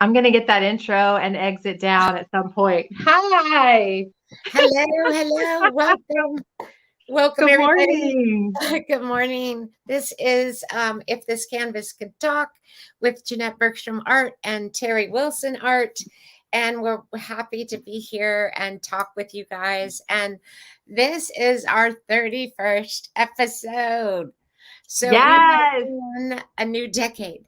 I'm going to get that intro and exit down at some point. Hi. Hello, hello. Welcome Good everybody. morning. Good morning. This is If This Canvas Could Talk with Jeanette Bergstrom Art and Terry Wilson Art. And we're happy to be here and talk with you guys. And this is our 31st episode. So we are Yes, in a new decade.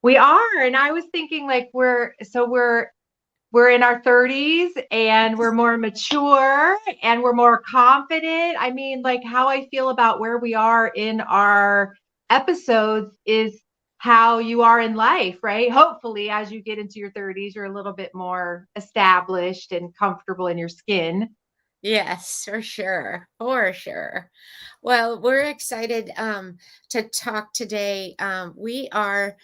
we are. And I was thinking like we're in our 30s and we're more mature and we're more confident. I mean, like how I feel about where we are in our episodes is how you are in life, right? Hopefully, as you get into your 30s, you're a little bit more established and comfortable in your skin. Yes, for sure. For sure. Well, we're excited to talk today. We are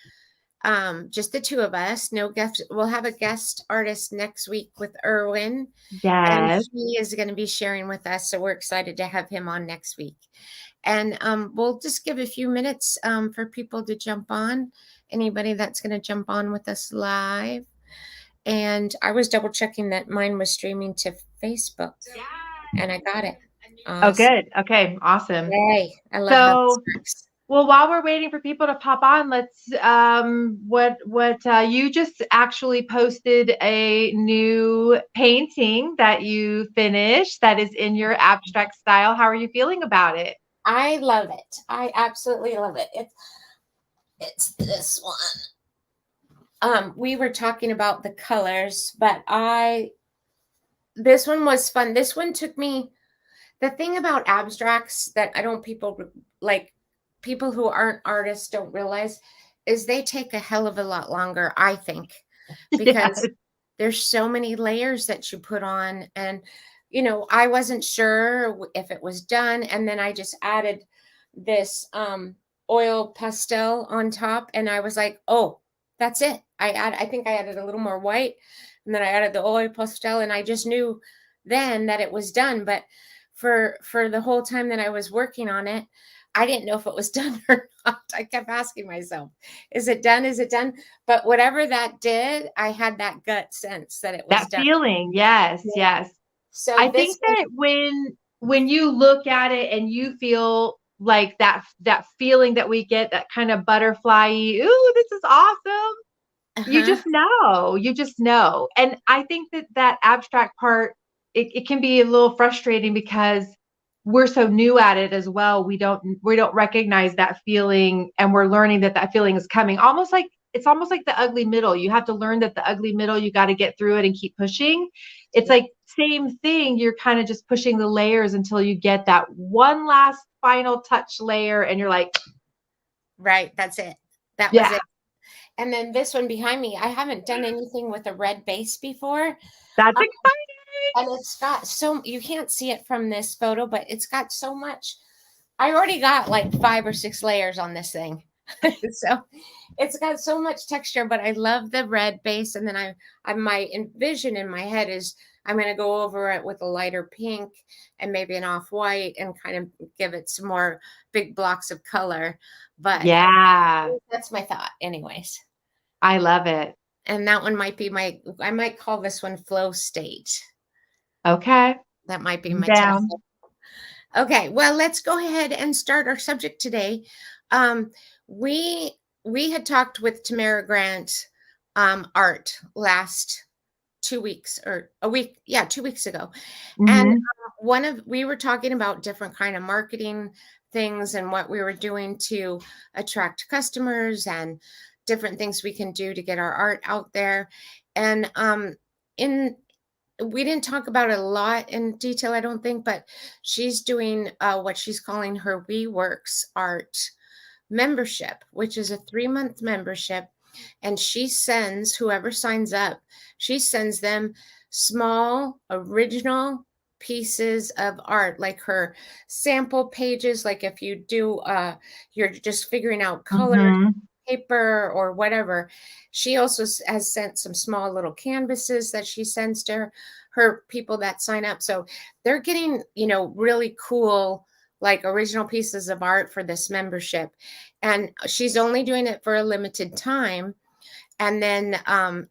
just the two of us. No guest. We'll have a guest artist next week with Erwin, and Yes. he is going to be sharing with us. So we're excited to have him on next week. And we'll just give a few minutes for people to jump on. Anybody that's going to jump on with us live. And I was double checking that mine was streaming to Facebook, and I got it. Oh, Awesome. good. Okay, awesome. Yay. I love how this So, works. well, while we're waiting for people to pop on, let's what you just actually posted a new painting that you finished that is in your abstract style. How are you feeling about it? I love it. I absolutely love it. It's this one. We were talking about the colors, but this one was fun. This one took me, the thing about abstracts that I don't people who aren't artists don't realize is they take a hell of a lot longer, I think, Yes. because there's so many layers that you put on. And I wasn't sure if it was done, and then I just added this oil pastel on top, and I was like, oh, that's it. I think I added a little more white, and then I added the oil pastel, and I just knew then that it was done. But for the whole time that I was working on it, I didn't know if it was done or not. I kept asking myself, is it done? Is it done? But whatever that did, I had that gut sense that it was That done. feeling. Yes, Yeah. yes. So I this think that when you look at it and you feel like that feeling that we get, that kind of butterfly, ooh, this is awesome. uh-huh. You just know. And I think that abstract part, it can be a little frustrating because we're so new at it as well. We don't recognize that feeling, and we're learning that feeling is coming. Almost like it's almost like the ugly middle. You have to learn that the ugly middle, you got to get through it and keep pushing. It's Yeah. like same thing. You're kind of just pushing the layers until you get that one last final touch layer, and you're like, Right. That's it. That was yeah, it. And then this one behind me, I haven't done anything with a red base before. that's Um, exciting. and it's got you can't see it from this photo, but it's got so much. I already got like 5 or 6 layers on this thing. So it's got so much texture, but I love the red base. And then my envision in my head is I'm going to go over it with a lighter pink and maybe an off white and kind of give it some more big blocks of color. But Yeah, that's my thought, anyways. I love it. And that one might be I might call this one flow state. Okay, That might be I'm my title. down. Okay, well, let's go ahead and start our subject today. Um, we we had talked with Tamara Grant art last 2 weeks or a week, yeah, 2 weeks ago, and Hmm. we were talking about different kind of marketing things and what we were doing to attract customers and different things we can do to get our art out there. And in we didn't talk about it a lot in detail, I don't think, but she's doing what she's calling her WeWorks art membership, which is a 3-month membership. And she sends whoever signs up, she sends them small, original pieces of art, like her sample pages. Like if you do, you're just figuring out colors, Hmm. paper, or whatever. She also has sent some small little canvases that she sends to her people that sign up. So they're getting, really cool, like original pieces of art for this membership. And she's only doing it for a limited time. And then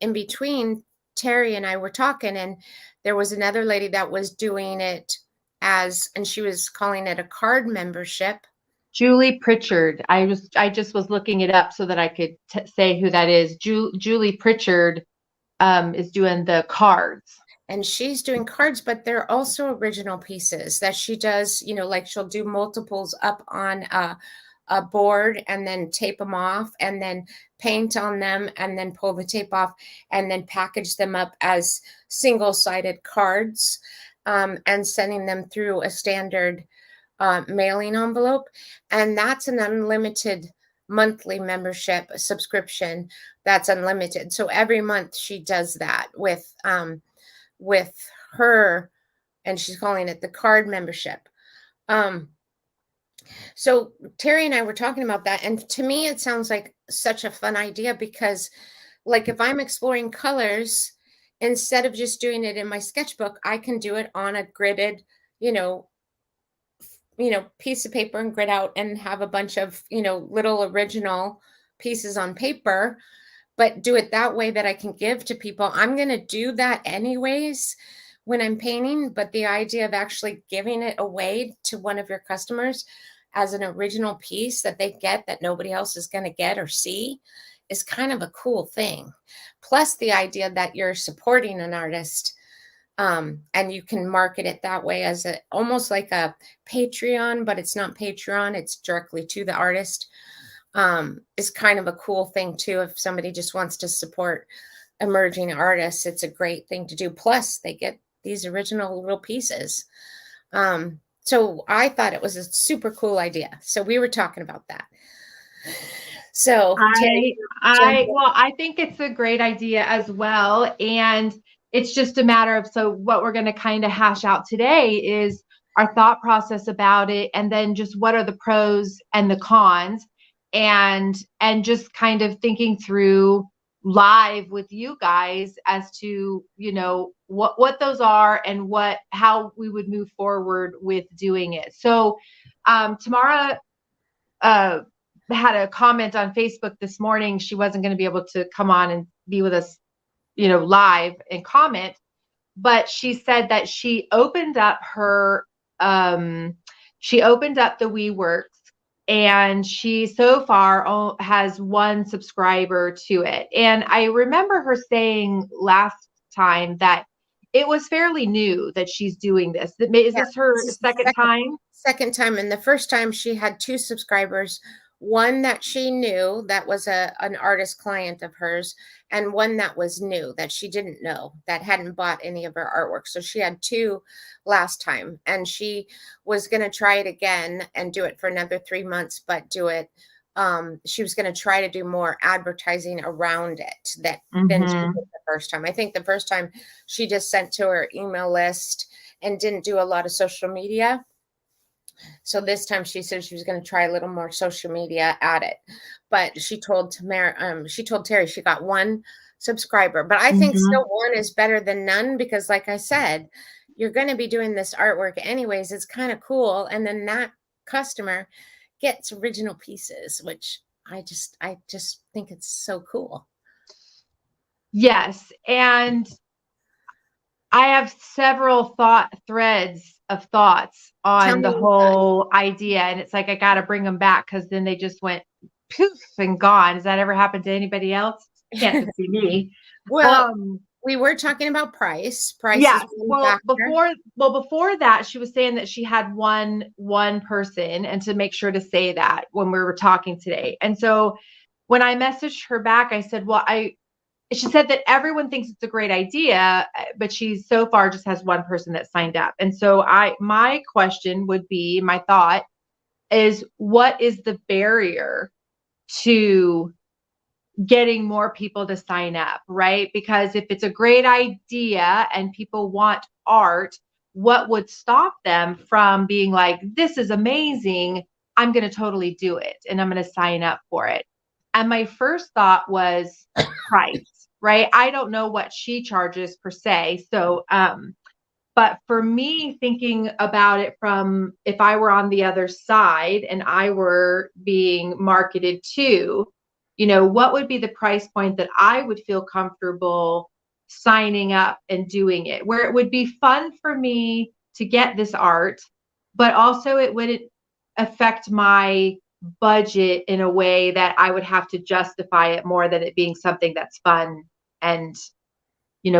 in between, Terry and I were talking, and there was another lady that was doing it and she was calling it a card membership. Julie Pritchard. I just was looking it up so that I could say who that is. Julie Pritchard is doing the cards. And she's doing cards, but they're also original pieces that she does, like she'll do multiples up on a board and then tape them off and then paint on them and then pull the tape off and then package them up as single-sided cards, and sending them through a standard mailing envelope. And that's an unlimited monthly membership subscription that's unlimited. So every month she does that with her, and she's calling it the card membership. So Terry and I were talking about that, and to me it sounds like such a fun idea, because like if I'm exploring colors, instead of just doing it in my sketchbook, I can do it on a gridded, piece of paper and grid out and have a bunch of, little original pieces on paper, but do it that way that I can give to people. I'm going to do that anyways when I'm painting, but the idea of actually giving it away to one of your customers as an original piece that they get that nobody else is going to get or see is kind of a cool thing. Plus the idea that you're supporting an artist, and you can market it that way as almost like a Patreon, but it's not Patreon, it's directly to the artist, is kind of a cool thing too. If somebody just wants to support emerging artists, it's a great thing to do. Plus they get these original little pieces. So I thought it was a super cool idea. So we were talking about that. So I think it's a great idea as well. And it's just a matter of, so what we're going to kind of hash out today is our thought process about it. And then just what are the pros and the cons, and just kind of thinking through live with you guys as to, what those are and how we would move forward with doing it. So, Tamara, had a comment on Facebook this morning. She wasn't going to be able to come on and be with us, live and comment, but she said that she opened up the WeWorks, and she so far has one subscriber to it. And I remember her saying last time that it was fairly new that she's doing this. Is this her second time? Second time. And the first time she had 2 subscribers, one that she knew that was an artist client of hers, and one that was new that she didn't know, that hadn't bought any of her artwork. So she had 2 last time, and she was going to try it again and do it for another 3 months, but do it. She was going to try to do more advertising around it than she did the first time. I think the first time she just sent to her email list and didn't do a lot of social media. So this time she said she was going to try a little more social media at it, but she told Terry she got 1 subscriber, but I think still 1 is better than none, because like I said, you're going to be doing this artwork anyways. It's kind of cool. And then that customer gets original pieces, which I just think it's so cool. Yes. And I have several threads of thoughts on the whole idea. And it's like, I got to bring them back, because then they just went poof and gone. Has that ever happened to anybody else? It can't just be me. Well, we were talking about price. Yeah. Well, before that, she was saying that she had one person, and to make sure to say that when we were talking today. And so when I messaged her back, I said, she said that everyone thinks it's a great idea, but she so far just has 1 person that signed up. And so my question would be, my thought is, what is the barrier to getting more people to sign up, right? Because if it's a great idea and people want art, what would stop them from being like, this is amazing, I'm going to totally do it, and I'm going to sign up for it? And my first thought was price, right? I don't know what she charges per se. So, but for me, thinking about it from, if I were on the other side and I were being marketed to, what would be the price point that I would feel comfortable signing up and doing it, where it would be fun for me to get this art, but also it wouldn't affect my budget in a way that I would have to justify it more than it being something that's fun and,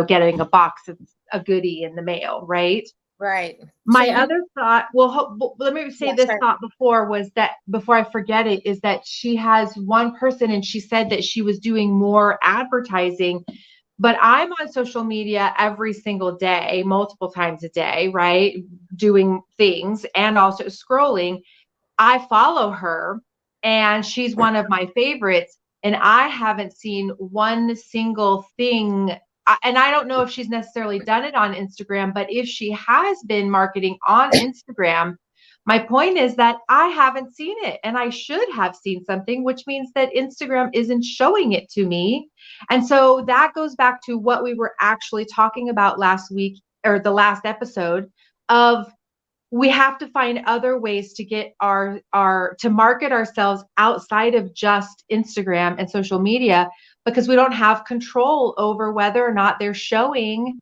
getting a box of a goodie in the mail, right? Right. So My other thought, well, let me say yeah, this sorry. thought before, was that before I forget it, is that she has one person and she said that she was doing more advertising, but I'm on social media every single day, multiple times a day, right? Doing things and also scrolling. I follow her and she's one of my favorites. And I haven't seen one single thing. And I don't know if she's necessarily done it on Instagram, but if she has been marketing on Instagram, my point is that I haven't seen it and I should have seen something, which means that Instagram isn't showing it to me. And so that goes back to what we were actually talking about last week, or the last episode, of we have to find other ways to get our to market ourselves outside of just Instagram and social media, because we don't have control over whether or not they're showing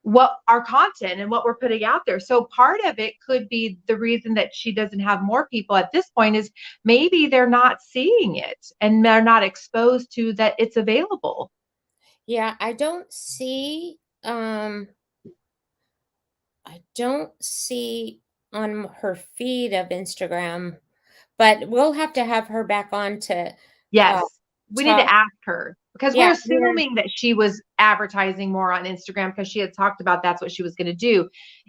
what our content and what we're putting out there. So part of it could be the reason that she doesn't have more people at this point is maybe they're not seeing it and they're not exposed to that it's available. Yeah, I don't see on her feed of Instagram, but we'll have to have her back on to Yes. uh We need talk. to ask her because we're Yeah, yeah. assuming that she was advertising more on Instagram because she had talked about that's what she was going to do.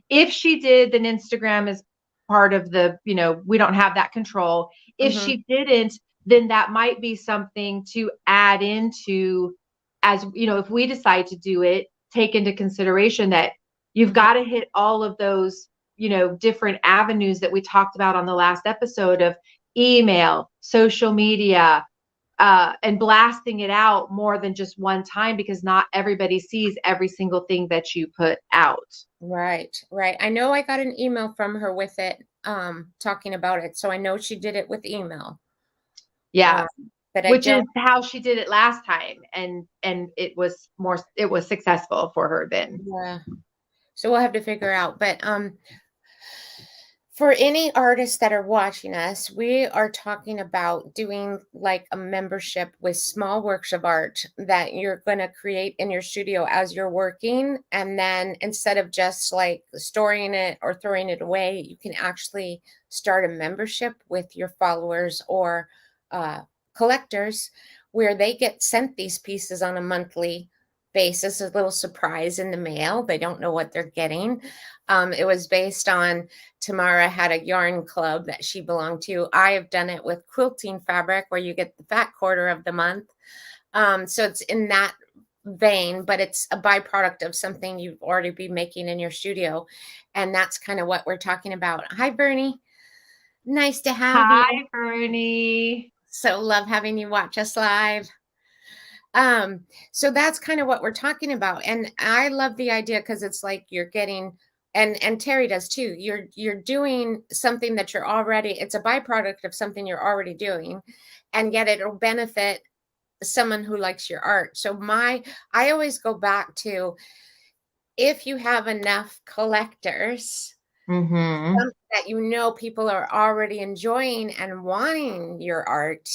If she did, then Instagram is part of we don't have that control. If Hmm. she didn't, then that might be something to add into, as if we decide to do it, take into consideration that you've Hmm. got to hit all of those, different avenues that we talked about on the last episode of email, social media, and blasting it out more than just one time, because not everybody sees every single thing that you put out. Right, right. I know I got an email from her with it, talking about it. So I know she did it with email. Yeah. Um, but I Which is don't, how she did it last time. And it was successful for her then. yeah. So we'll have to figure out. But for any artists that are watching us, we are talking about doing like a membership with small works of art that you're going to create in your studio as you're working. And then instead of just like storing it or throwing it away, you can actually start a membership with your followers or uh, collectors where they get sent these pieces on a monthly basis, a little surprise in the mail. They don't know what they're getting. It was based on Tamara had a yarn club that she belonged to. I have done it with quilting fabric where you get the fat quarter of the month. So it's in that vein, but it's a byproduct of something you've already been making in your studio. And that's kind of what we're talking about. Hi, Bernie. Nice to have you. Hi, Bernie. So love having you watch us live. So that's kind of what we're talking about. And I love the idea because it's like you're getting, and Terry does too. You're doing something that you're already, it's a byproduct of something you're already doing, and yet it'll benefit someone who likes your art. So I always go back to, if you have enough collectors Mm-hmm. that people are already enjoying and wanting your art,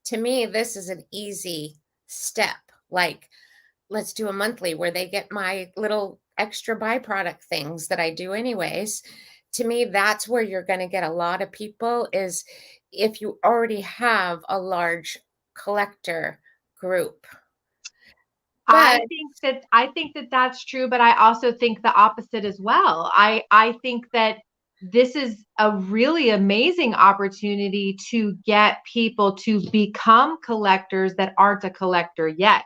to me, this is an easy step. Like, let's do a monthly where they get my little extra byproduct things that I do anyways. To me, that's where you're going to get a lot of people, is if you already have a large collector group. But I think that that's true, but I also think the opposite as well. I think that this is a really amazing opportunity to get people to become collectors that aren't a collector yet.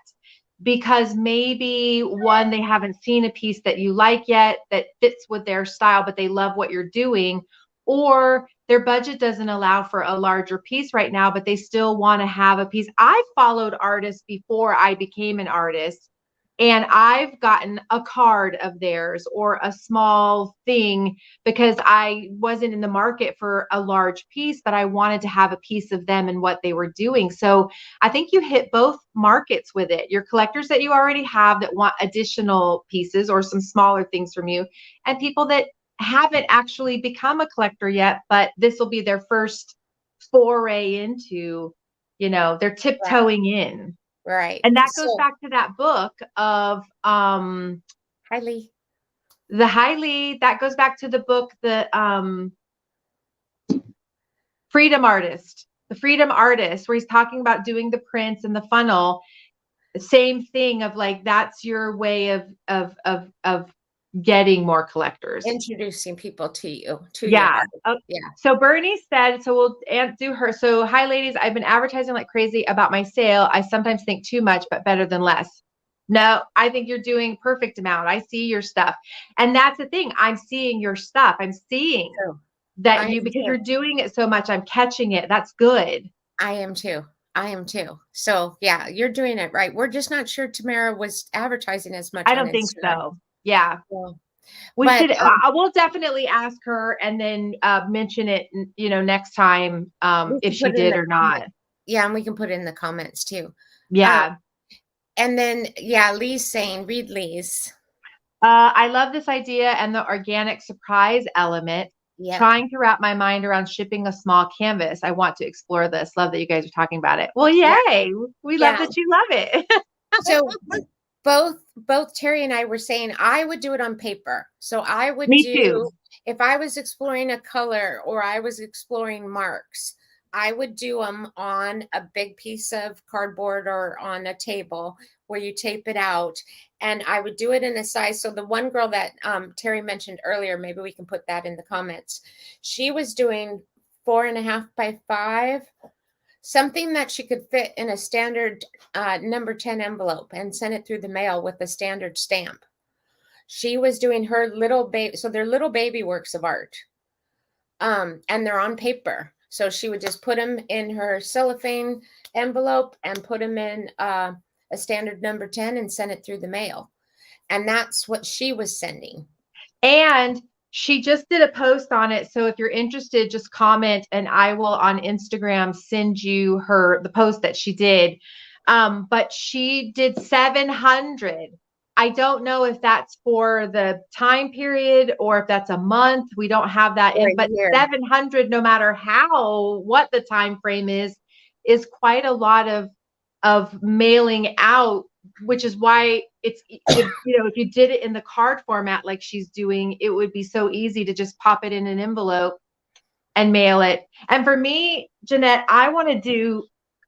Because maybe one, they haven't seen a piece that you like yet that fits with their style, but they love what you're doing, or their budget doesn't allow for a larger piece right now, but they still want to have a piece. I followed artists before I became an artist, And I've gotten a card of theirs or a small thing because I wasn't in the market for a large piece, but I wanted to have a piece of them and what they were doing. So I think you hit both markets with it. Your collectors that you already have that want additional pieces or some smaller things from you, and people that haven't actually become a collector yet, but this will be their first foray into, they're tiptoeing in. Right. And that goes So, back to that book of highly. the highly, that goes back to the book, Freedom Artist, the Freedom Artist, where he's talking about doing the prints and the funnel. The same thing of like, that's your way of getting more collectors. Introducing people to you, to your Yeah. art. Yeah. So Bernie said, so we'll do her. So, hi, ladies. I've been advertising like crazy about my sale. I sometimes think too much, but better than less. No, I think you're doing perfect amount. I see your stuff. And that's the thing. I'm seeing your stuff. I'm seeing So that I am because too. you're doing it so much, I'm catching it. That's good. I am too. I am too. So yeah, you're doing it right. We're just not sure Tamara was advertising as much I on don't think Instagram. so. Yeah. So, We but should, I will definitely ask her and then mention it, next time we if can she put it in did the or not. comments. Yeah, and we can put it in the comments too. Yeah. And then yeah, Lee's saying, read Lee's. I love this idea and the organic surprise element. Yeah. Trying to wrap my mind around shipping a small canvas. I want to explore this. Love that you guys are talking about it. Well, yay. Yeah. We love that you love it. So both Terry and I were saying I would do it on paper. So I would Me do, too. if I was exploring a color or I was exploring marks, I would do them on a big piece of cardboard or on a table where you tape it out. And I would do it in a size. So the one girl that Terry mentioned earlier, maybe we can put that in the comments. She was doing 4.5 by 5, something that she could fit in a standard number 10 envelope and send it through the mail with a standard stamp. She was doing her little baby, so they're little baby works of art, and they're on paper. So she would just put them in her cellophane envelope and put them in a standard number 10 and send it through the mail. And that's what she was sending. And she just did a post on it. So if you're interested, just comment and I will on Instagram send you the post that she did. But she did 700. I don't know if that's for the time period or if that's a month. We don't have that in, but 700, no matter what the time frame is quite a lot of mailing out, which is why it's, if you did it in the card format like she's doing, it would be so easy to just pop it in an envelope and mail it. And for me, Jeanette, I want to do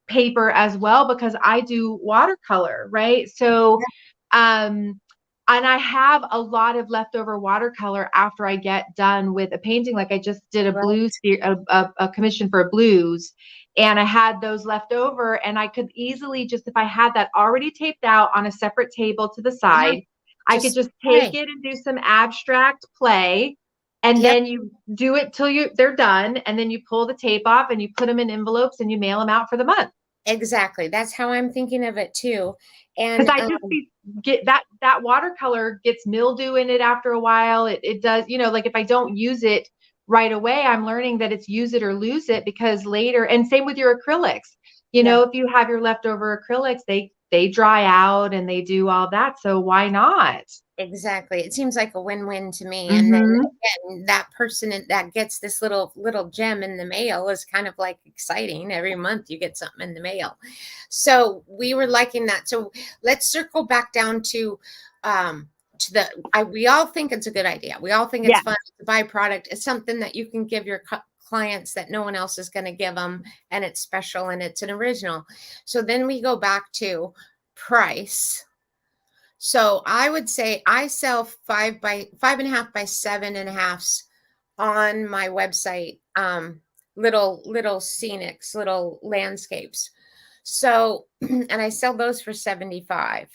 paper as well because I do watercolor, right? So, and I have a lot of leftover watercolor after I get done with a painting. Like I just did a commission for a blues, and I had those left over, and I could easily just, if I had that already taped out on a separate table to the side, I could just take it and do some abstract play. And then you do it till they're done, and then you pull the tape off and you put them in envelopes and you mail them out for the month. Exactly. That's how I'm thinking of it too. And because I just get that watercolor gets mildew in it after a while. It does, like if I don't use it right away, I'm learning that it's use it or lose it, because later, and same with your acrylics, if you have your leftover acrylics, they dry out and they do all that. So why not? Exactly. It seems like a win-win to me. And then again, that person that gets this little gem in the mail is kind of like exciting. Every month you get something in the mail. So we were liking that. So let's circle back down to we all think it's a good idea. We all think it's fun. It's a byproduct. It's something that you can give your clients that no one else is going to give them, and it's special and it's an original. So then we go back to price. So I would say I sell 5.5 by 7.5 on my website. Little scenics, little landscapes. So, and I sell those for $75.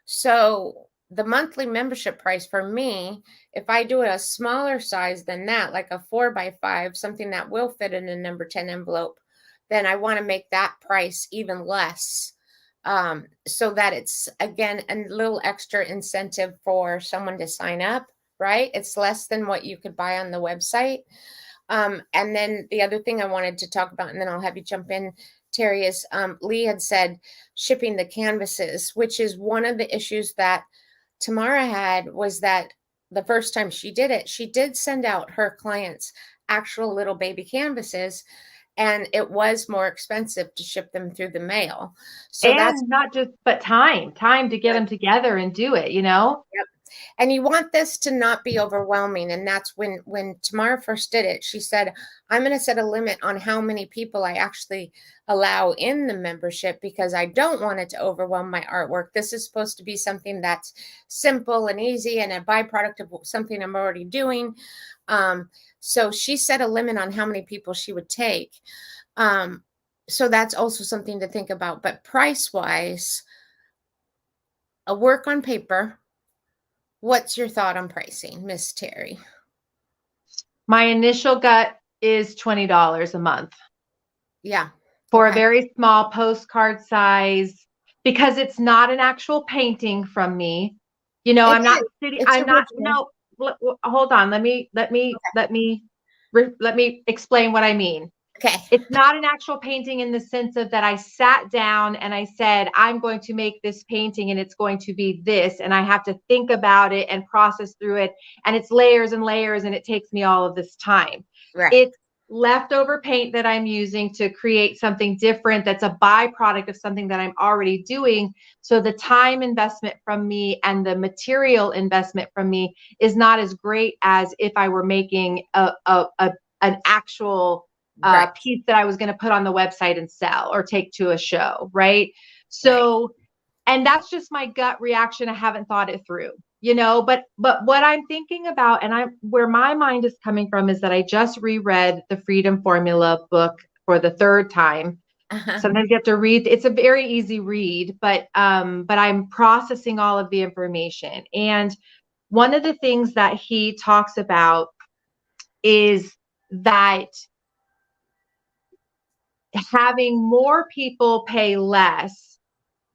So the monthly membership price for me, if I do a smaller size than that, like a 4x5, something that will fit in a number 10 envelope, then I want to make that price even less. so that it's again a little extra incentive for someone to sign up, right? It's less than what you could buy on the website. And then the other thing I wanted to talk about, and then I'll have you jump in, Terry, is Lee had said shipping the canvases, which is one of the issues that Tamara had, was that the first time she did it, she did send out her clients actual little baby canvases, and it was more expensive to ship them through the mail. So that's And not just, but time to get them together and do it, you know? Yep. And you want this to not be overwhelming. And that's when Tamara first did it, she said, I'm going to set a limit on how many people I actually allow in the membership, because I don't want it to overwhelm my artwork. This is supposed to be something that's simple and easy and a byproduct of something I'm already doing. So she set a limit on how many people she would take. So that's also something to think about. But price wise, a work on paper. What's your thought on pricing, Miss Terry? My initial gut is $20 a month Yeah. for a Okay. very small postcard size, because it's not an actual painting from me. You know, It I'm not is. sitting, It's I'm not, original. no, hold on. Let me explain what I mean. Okay. It's not an actual painting in the sense of that I sat down and I said, I'm going to make this painting and it's going to be this. And I have to think about it and process through it. And it's layers and layers, and it takes me all of this time. Right. It's leftover paint that I'm using to create something different that's a byproduct of something that I'm already doing. So the time investment from me and the material investment from me is not as great as if I were making an actual Right. piece that I was going to put on the website and sell or take to a show. Right. Right. So, and that's just my gut reaction. I haven't thought it through, you know, but what I'm thinking about, and I'm where my mind is coming from, is that I just reread the Freedom Formula book for the third time. Uh-huh. Sometimes you have to read. It's a very easy read, but I'm processing all of the information. And one of the things that he talks about is that having more people pay less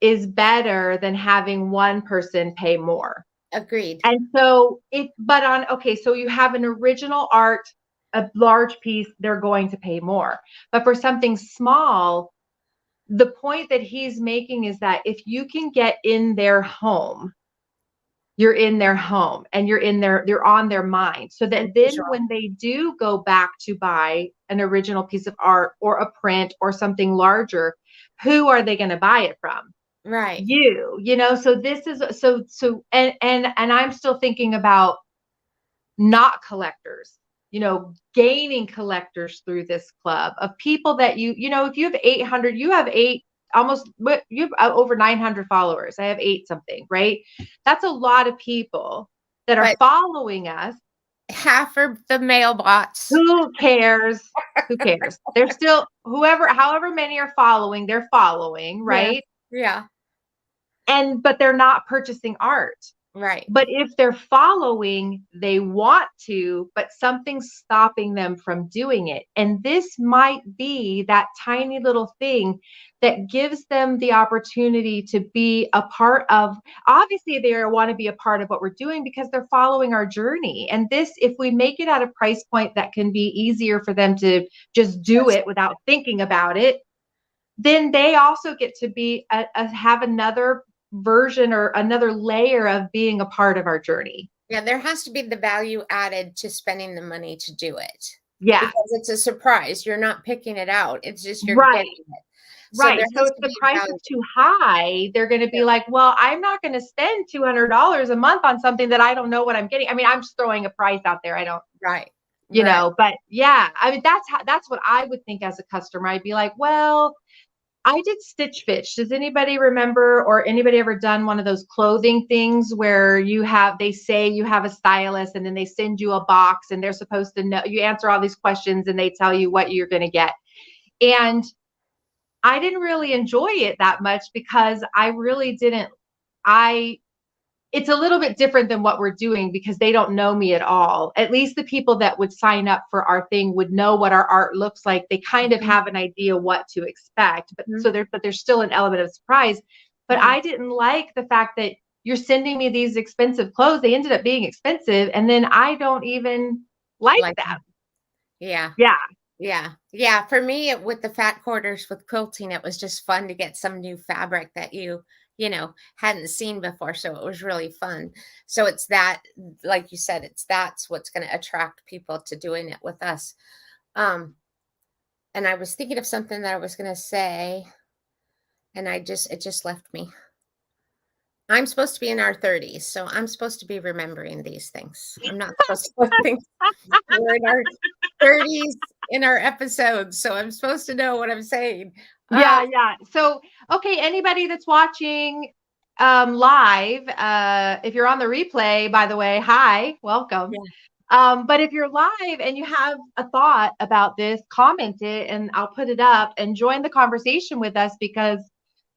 is better than having one person pay more. Agreed. And so okay, so you have an original art, a large piece, they're going to pay more. But for something small, the point that he's making is that if you can get in their home, you're in their home and you're on their mind. So that then Visual. when they do go back to buy an original piece of art or a print or something larger, who are they going to buy it from? Right. You know, so this is and I'm still thinking about not collectors, you know, gaining collectors through this club of people that you know, if you have 800, you have you have over 900 followers. I have 8 something, right? That's a lot of people that are But following us. half are the mail bots. Who cares? Who cares? They're still however many are following, they're following, Yeah. right? Yeah. But they're not purchasing art. Right. But if they're following, they want to, but something's stopping them from doing it. And this might be that tiny little thing that gives them the opportunity to be a part of. Obviously, they want to be a part of what we're doing because they're following our journey. And this, if we make it at a price point that can be easier for them to just do it without thinking about it, then they also get to have another version or another layer of being a part of our journey. Yeah, there has to be the value added to spending the money to do it. Yeah. Because it's a surprise. You're not picking it out. It's just you're Right. getting it. Right. there So has if to the be price value. is too high, they're going to be like, well, I'm not going to spend $200 a month on something that I don't know what I'm getting. I mean, I'm just throwing a price out there. I don't, Right. you Right. know, but yeah, I mean, that's what I would think as a customer. I'd be like, well, I did Stitch Fitch. Does anybody remember, or anybody ever done one of those clothing things where they say you have a stylist and then they send you a box and they're supposed to know, you answer all these questions and they tell you what you're going to get. And I didn't really enjoy it that much because I really didn't, it's a little bit different than what we're doing because they don't know me at all. At least the people that would sign up for our thing would know what our art looks like. They kind of have an idea what to expect, but there's still an element of surprise. But I didn't like the fact that you're sending me these expensive clothes. They ended up being expensive, and then I don't even like them. Yeah. Yeah. Yeah. Yeah. For me, with the fat quarters with quilting, it was just fun to get some new fabric that you know, hadn't seen before. So it was really fun. So it's that, like you said, that's what's going to attract people to doing it with us. And I was thinking of something that I was going to say, and it just left me. I'm supposed to be in our 30s, so I'm supposed to be remembering these things. I'm not supposed to think we're in our 30s in our episodes, so I'm supposed to know what I'm saying. Yeah. So, okay, anybody that's watching live, if you're on the replay, by the way, hi, welcome. But if you're live and you have a thought about this, comment it and I'll put it up and join the conversation with us because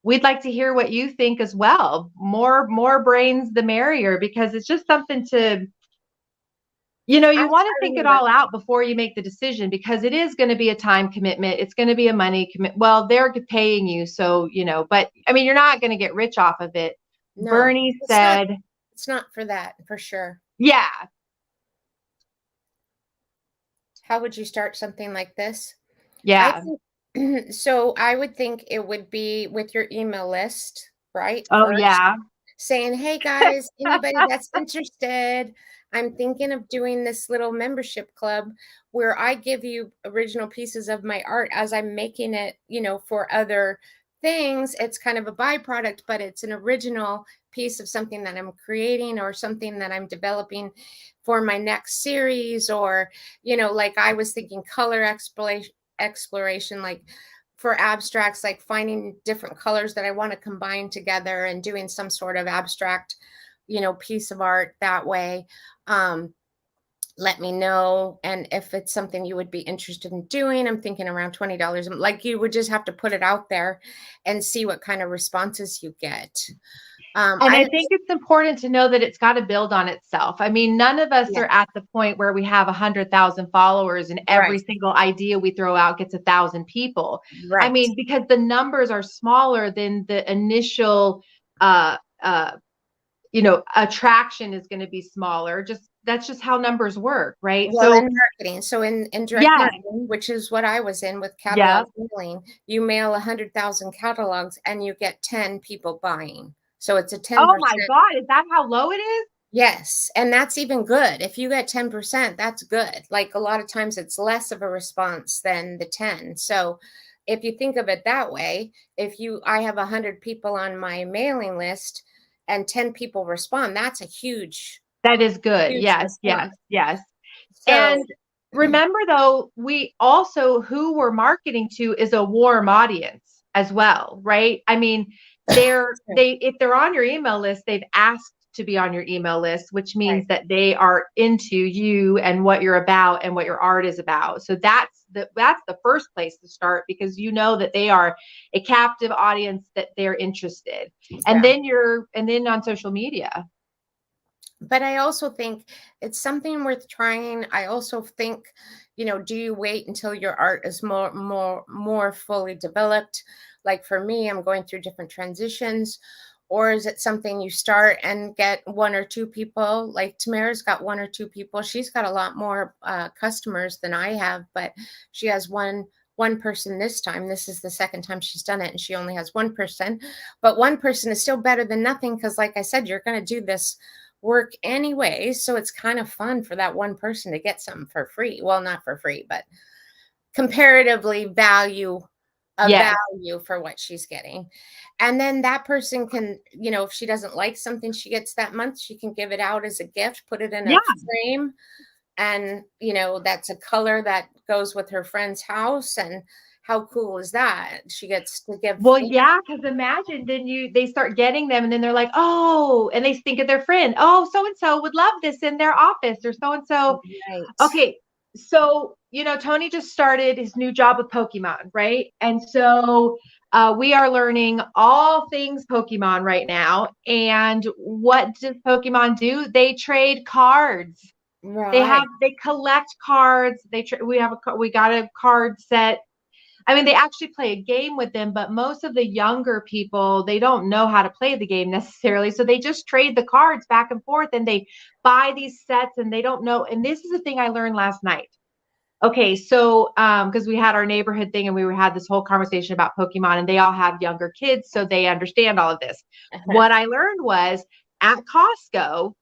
we'd like to hear what you think as well. More brains, the merrier, because it's just something to, you want to think it all out before you make the decision because it is going to be a time commitment. It's going to be a money commitment. Well, they're paying you. So, but I mean, you're not going to get rich off of it. No, Bernie said. It's not for that, for sure. Yeah. How would you start something like this? Yeah. So I would think it would be with your email list, right? Oh, first, yeah. Saying, hey guys, anybody that's interested, I'm thinking of doing this little membership club where I give you original pieces of my art as I'm making it, for other things. It's kind of a byproduct, but it's an original piece of something that I'm creating or something that I'm developing for my next series. Or, like I was thinking color exploration, like for abstracts, like finding different colors that I want to combine together and doing some sort of abstract, piece of art that way. Let me know. And if it's something you would be interested in doing, I'm thinking around $20. Like you would just have to put it out there and see what kind of responses you get. And I think it's important to know that it's got to build on itself. I mean, none of us are at the point where we have 100,000 followers and every single idea we throw out gets 1,000 people. Right. I mean, because the numbers are smaller than the initial, attraction is going to be smaller. That's just how numbers work, right? Well, in marketing, so in direct marketing, which is what I was in with catalog mailing, you mail 100,000 catalogs and you get 10 people buying. So it's a 10%. Oh my God, is that how low it is? Yes. And that's even good. If you get 10%, that's good. Like a lot of times it's less of a response than the 10. So if you think of it that way, I have 100 people on my mailing list and 10 people respond, that's a huge. That is good. Yes. So, and remember though, who we're marketing to is a warm audience as well, right? I mean, if they're on your email list, they've asked to be on your email list, which means that they are into you and what you're about and what your art is about. So that's the first place to start because that they are a captive audience, that they're interested. And then on social media. But I also think it's something worth trying. I also think, do you wait until your art is more fully developed? Like for me, I'm going through different transitions. Or is it something you start and get one or two people? Like Tamara's got one or two people. She's got a lot more customers than I have, but she has one person this time. This is the second time she's done it, and she only has one person. But one person is still better than nothing because, like I said, you're going to do this work anyway. So it's kind of fun for that one person to get something for free. Well, not for free, but comparatively value for what she's getting. And then that person can, if she doesn't like something she gets that month, she can give it out as a gift, put it in a frame. And, that's a color that goes with her friend's house. And how cool is that? She gets to give. Well, yeah, because imagine then they start getting them and then they're like, oh, and they think of their friend. Oh, so-and-so would love this in their office or so-and-so. Right. Okay. So, Tony just started his new job with Pokemon, right? And so We are learning all things Pokemon right now. And what does Pokemon do? They trade cards. Right. They collect cards. We got a card set. I mean, they actually play a game with them, but most of the younger people, they don't know how to play the game necessarily. So they just trade the cards back and forth and they buy these sets and they don't know. And this is the thing I learned last night. Okay, so because we had our neighborhood thing and had this whole conversation about Pokemon and they all have younger kids, so they understand all of this. What I learned was at Costco,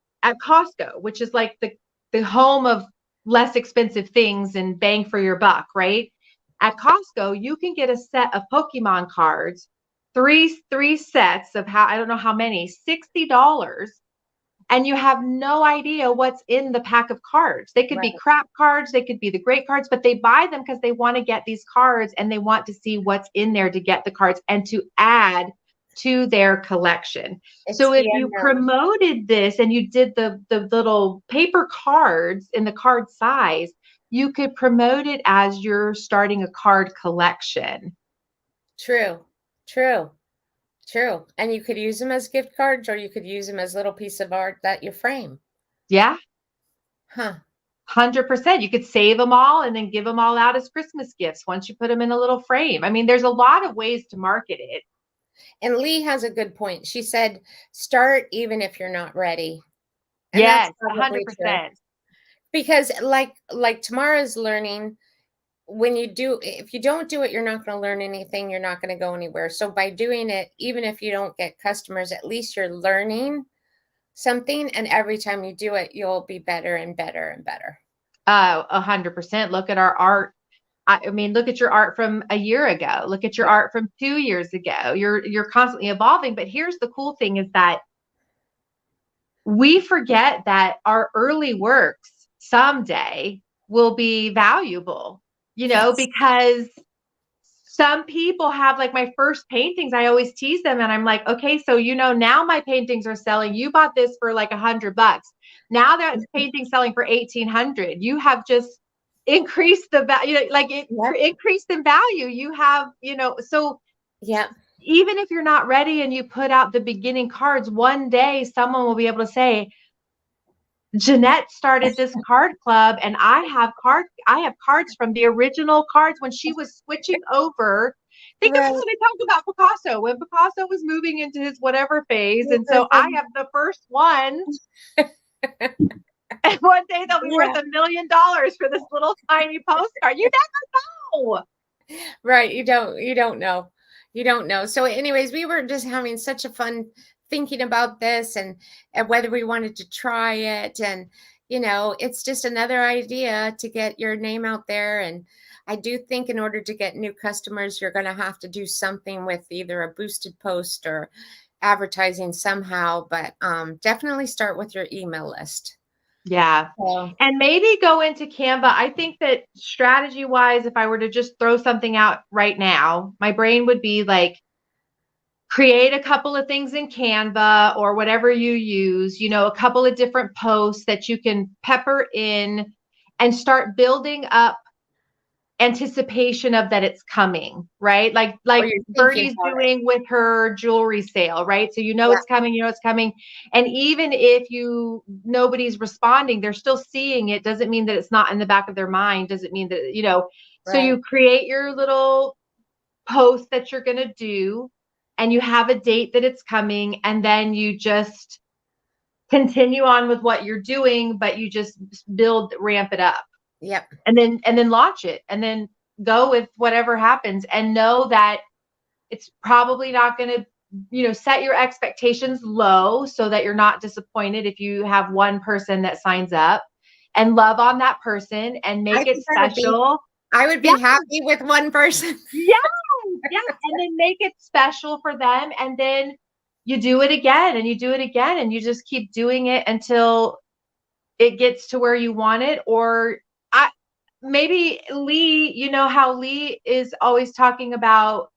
which is like the home of less expensive things and bang for your buck, right? At Costco, you can get a set of Pokemon cards, three sets of how I don't know how many, $60, and you have no idea what's in the pack of cards. They could Right. be crap cards, they could be the great cards, but they buy them because they want to get these cards and they want to see what's in there to get the cards and to add to their collection. It's So if the you unknown. promoted this and you did the little paper cards in the card size, you could promote it as you're starting a card collection. True. True. True. And you could use them as gift cards or you could use them as little piece of art that you frame. Yeah, Huh. 100%. You could save them all and then give them all out as Christmas gifts once you put them in a little frame. I mean, there's a lot of ways to market it. And Lee has a good point. She said, start even if you're not ready. And that's Yes, probably true. 100%. Because like Tamara's learning, if you don't do it, you're not going to learn anything. You're not going to go anywhere. So by doing it, even if you don't get customers, at least you're learning something. And every time you do it, you'll be better and better and better. 100%. Look at our art. I mean, look at your art from a year ago. Look at your art from 2 years ago. You're constantly evolving. But here's the cool thing is that we forget that our early works someday will be valuable, Yes. because some people have like my first paintings. I always tease them and I'm like, okay, so now my paintings are selling. You bought this for like $100. Now that painting selling for 1,800. You have just increased the value, like it Yep. increased in value. You have, so Yep. even if you're not ready and you put out the beginning cards, one day someone will be able to say, Jeanette started this card club and I have cards from the original cards when she was switching over. Think of how Right. they talk about Picasso when Picasso was moving into his whatever phase. And so I have the first ones. And one day they'll be worth Yeah. $1 million for this little tiny postcard. You never know. Right. You don't know. You don't know. So anyways, we were just having such a fun thinking about this and whether we wanted to try it. And, it's just another idea to get your name out there. And I do think in order to get new customers, you're going to have to do something with either a boosted post or advertising somehow, but definitely start with your email list. Yeah. So, And maybe go into Canva. I think that strategy wise, if I were to just throw something out right now, my brain would be like, create a couple of things in Canva or whatever you use, a couple of different posts that you can pepper in and start building up anticipation of that it's coming, right? Like or you're thinking Bernie's about it. doing with her jewelry sale, right? So Yeah. it's coming, it's coming. And even if nobody's responding, they're still seeing it. Doesn't mean that it's not in the back of their mind. Doesn't mean that, so Right. you create your little post that you're going to do and you have a date that it's coming, and then you just continue on with what you're doing, but you just ramp it up. Yep. And then launch it and then go with whatever happens and know that it's probably not going to, set your expectations low so that you're not disappointed if you have one person that signs up, and love on that person and make it special. I would be happy with one person. Yeah. And then make it special for them. And then you do it again and you do it again and you just keep doing it until it gets to where you want it. Or maybe Lee, how Lee is always talking about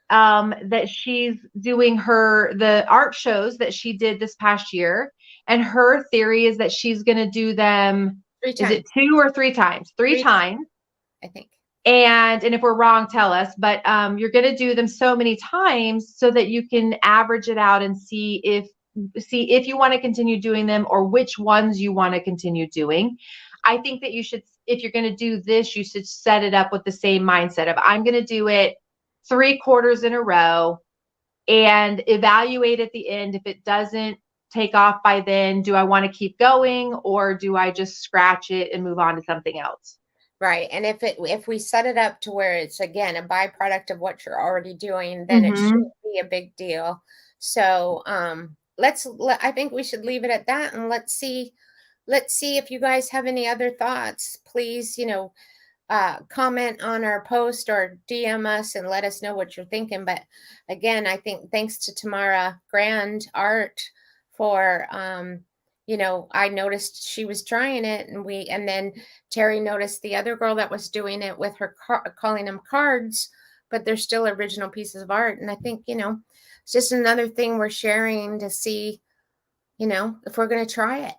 that she's doing the art shows that she did this past year. And her theory is that she's going to do them. 3 times. Is it 2 or 3 times? 3 times. I think. And if we're wrong, tell us, but you're going to do them so many times so that you can average it out and see if you want to continue doing them or which ones you want to continue doing. I think that you should, if you're going to do this, you should set it up with the same mindset of I'm going to do it 3 quarters in a row and evaluate at the end. If it doesn't take off by then, do I want to keep going or do I just scratch it and move on to something else? Right. And if we set it up to where it's again a byproduct of what you're already doing, then it Mm-hmm. shouldn't be a big deal. So I think we should leave it at that, and let's see if you guys have any other thoughts. Please, comment on our post or DM us and let us know what you're thinking. But again, I think thanks to Tamara Grand Art for I noticed she was trying it, and then Terry noticed the other girl that was doing it with her calling them cards, but they're still original pieces of art. And I think, it's just another thing we're sharing to see, if we're going to try it.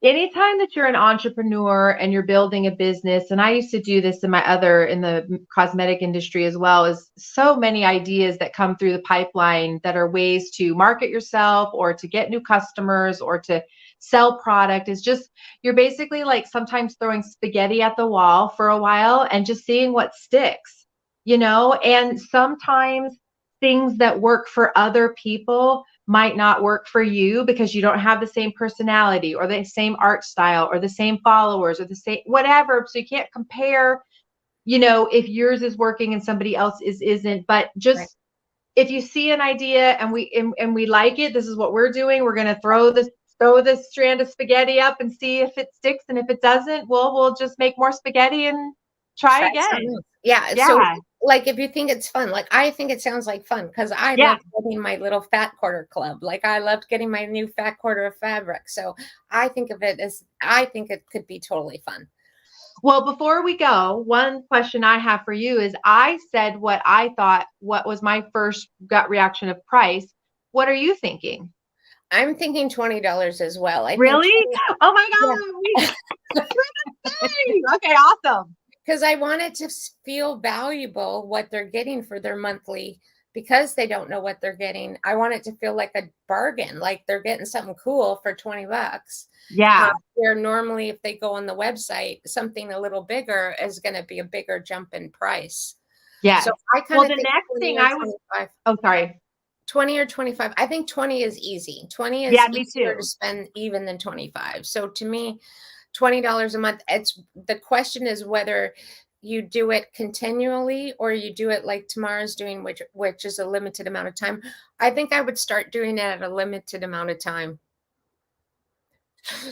Anytime that you're an entrepreneur and you're building a business, and I used to do this in the cosmetic industry as well, is so many ideas that come through the pipeline that are ways to market yourself or to get new customers or to sell product. Is just, you're basically like sometimes throwing spaghetti at the wall for a while and just seeing what sticks, and sometimes things that work for other people might not work for you because you don't have the same personality or the same art style or the same followers or the same whatever. So you can't compare, if yours is working and somebody else isn't. But just Right. If you see an idea and we like it, this is what we're doing. We're going to throw this strand of spaghetti up and see if it sticks. And if it doesn't, we'll just make more spaghetti and try again. Yeah. So Yeah. like, if you think it's fun, like I think it sounds like fun because I Yeah. love getting my little fat quarter club. Like I loved getting my new fat quarter of fabric. So I think it could be totally fun. Well, before we go, one question I have for you is I said what I thought, what was my first gut reaction of price. What are you thinking? I'm thinking $20 as well. I think Really? Oh my yeah. God. We're the same. Okay, awesome. Because I want it to feel valuable what they're getting for their monthly, because they don't know what they're getting. I want it to feel like a bargain, like they're getting something cool for $20. Yeah. Where normally if they go on the website, something a little bigger is going to be a bigger jump in price. Yes. So I kind Well, of the think next 20 thing or I was, 25. oh, sorry. 20 or 25. I think 20 is easy. 20 is Yeah, me easier too. to spend even than 25. So to me, $20 a month, the question is whether you do it continually or you do it like Tamara's doing, which is a limited amount of time. I think I would start doing it at a limited amount of time.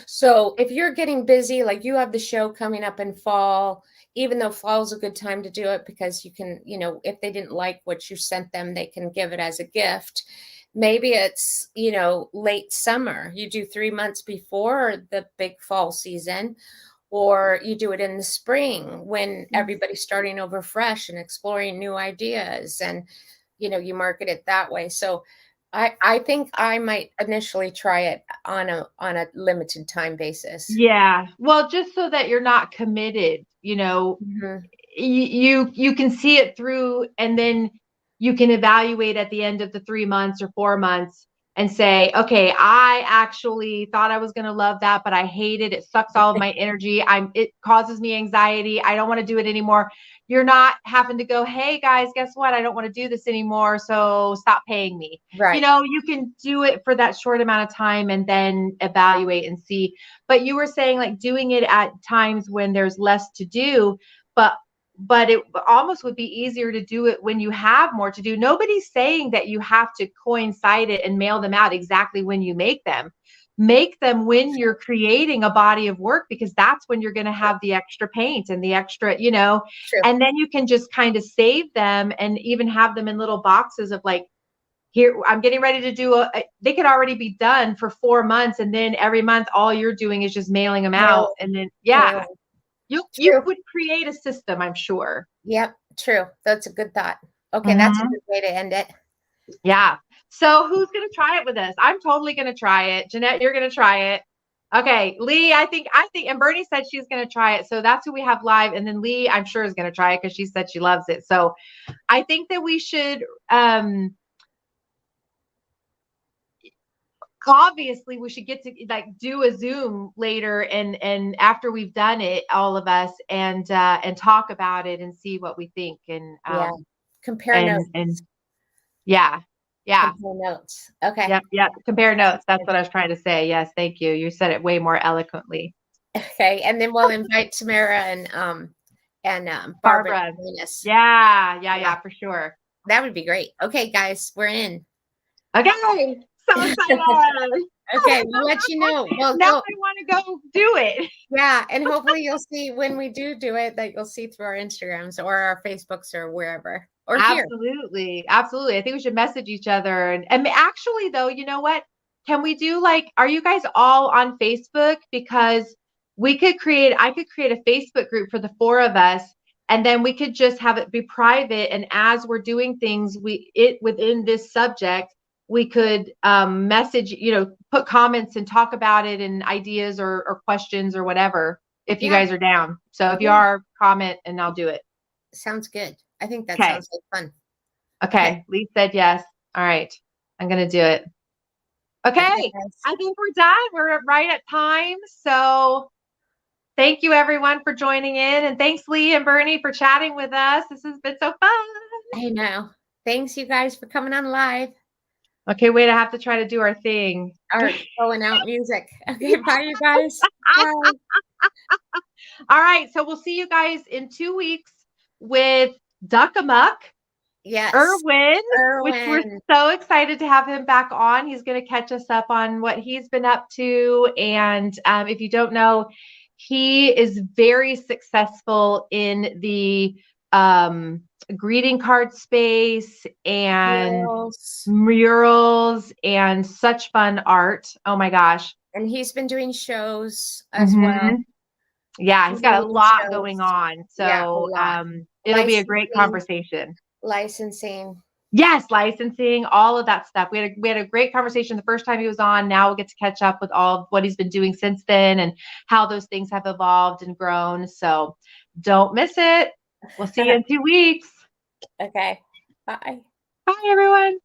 So if you're getting busy, like you have the show coming up in fall, even though fall is a good time to do it because you can, if they didn't like what you sent them, they can give it as a gift. Maybe it's, late summer. You do 3 months before the big fall season, or you do it in the spring when everybody's starting over fresh and exploring new ideas, and, you market it that way. So I think I might initially try it on a limited time basis. Yeah. Well, just so that you're not committed, Mhm. you can see it through and then you can evaluate at the end of the 3 months or 4 months and say, okay, I actually thought I was going to love that, but I hate it. It sucks all of my energy. It causes me anxiety. I don't want to do it anymore. You're not having to go, hey guys, guess what? I don't want to do this anymore. So stop paying me. Right. You can do it for that short amount of time and then evaluate and see. But you were saying like doing it at times when there's less to do, but it almost would be easier to do it when you have more to do. Nobody's saying that you have to coincide it and mail them out exactly when you make them. Make them when you're creating a body of work, because that's when you're going to have the extra paint and the extra, True. and then you can just kind of save them and even have them in little boxes of like, here, I'm getting ready to do they could already be done for 4 months. And then every month, all you're doing is just mailing them out. And then, yeah. You would create a system, I'm sure. Yep, true. That's a good thought. Okay, that's a Mhm. good way to end it. Yeah. So who's going to try it with us? I'm totally going to try it. Jeanette, you're going to try it. Okay, Lee, I think, and Bernie said she's going to try it. So that's who we have live. And then Lee, I'm sure is going to try it because she said she loves it. So I think that we should, obviously we should get to like do a Zoom later and after we've done it, all of us, and talk about it and see what we think. And, Yeah. Compare notes. And yeah. Compare notes. Okay. Yep. Compare notes. That's what I was trying to say. Yes. Thank you. You said it way more eloquently. Okay. And then we'll invite Tamara and Barbara. Barbara. Yeah, for sure. That would be great. Okay, guys, we're in. Okay. So excited. Okay, we'll let you know. Well, now I want to go do it. Yeah, and hopefully you'll see when we do it that you'll see through our Instagrams or our Facebooks or wherever. Or absolutely. I think we should message each other. And actually, though, you know what? Can we do like, are you guys all on Facebook? Because I could create a Facebook group for the 4 of us, and then we could just have it be private. And as we're doing things, within this subject, we could message, put comments and talk about it and ideas or questions or whatever, if you guys are down. So if you are, comment and I'll do it. Sounds good. I think that sounds like fun. Okay. Lee said yes. All right. I'm going to do it. Okay. I think we're done. We're right at time. So thank you everyone for joining in. And thanks Lee and Bernie for chatting with us. This has been so fun. I know. Thanks you guys for coming on live. Okay, wait, I have to try to do our thing. Our going out music. Okay, bye you guys. Bye. All right, so we'll see you guys in 2 weeks with Duck Amuck. Yes. Erwin, which we're so excited to have him back on. He's going to catch us up on what he's been up to. And if you don't know, he is very successful in the greeting card space and murals and such fun art. Oh my gosh. And he's been doing shows as well. Yeah, he's got a lot going on. So it'll be a great conversation. Licensing. Yes, licensing, all of that stuff. We had a great conversation the first time he was on. Now we'll get to catch up with all of what he's been doing since then and how those things have evolved and grown. So don't miss it. We'll see you in 2 weeks. Okay. Bye. Bye, everyone.